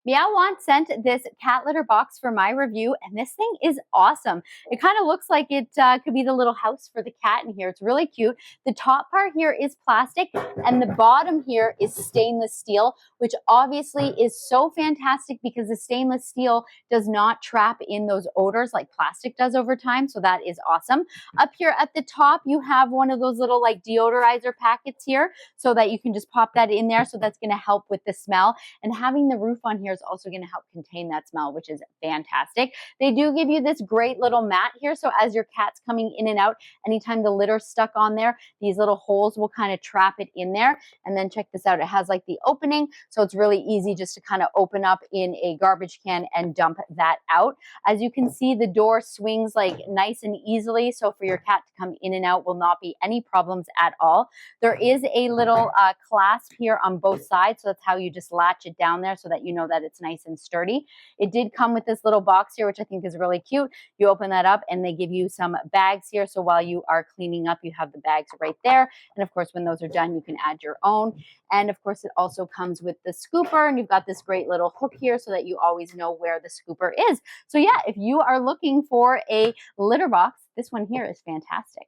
Meow Want sent this cat litter box for my review, and this thing is awesome. It kind of looks like it could be the little house for the cat in here. It's really cute. The top part here is plastic, and the bottom here is stainless steel, which obviously is so fantastic because the stainless steel does not trap in those odors like plastic does over time, so that is awesome. Up here at the top, you have one of those little like deodorizer packets here so that you can just pop that in there, so that's going to help with the smell. And having the roof on here is also going to help contain that smell, which is fantastic. They do give you this great little mat here, so as your cat's coming in and out, anytime the litter's stuck on there, these little holes will kind of trap it in there. And then check this out, it has like the opening, so it's really easy just to kind of open up in a garbage can and dump that out. As you can see, the door swings like nice and easily, so for your cat to come in and out will not be any problems at all. There is a little clasp here on both sides, so that's how you just latch it down there so that you know that it's nice and sturdy. It did come with this little box here, which I think is really cute. You open that up and they give you some bags here, so while you are cleaning up, you have the bags right there. And of course, when those are done, you can add your own. And of course, it also comes with the scooper, and you've got this great little hook here so that you always know where the scooper is. So yeah, if you are looking for a litter box, this one here is fantastic.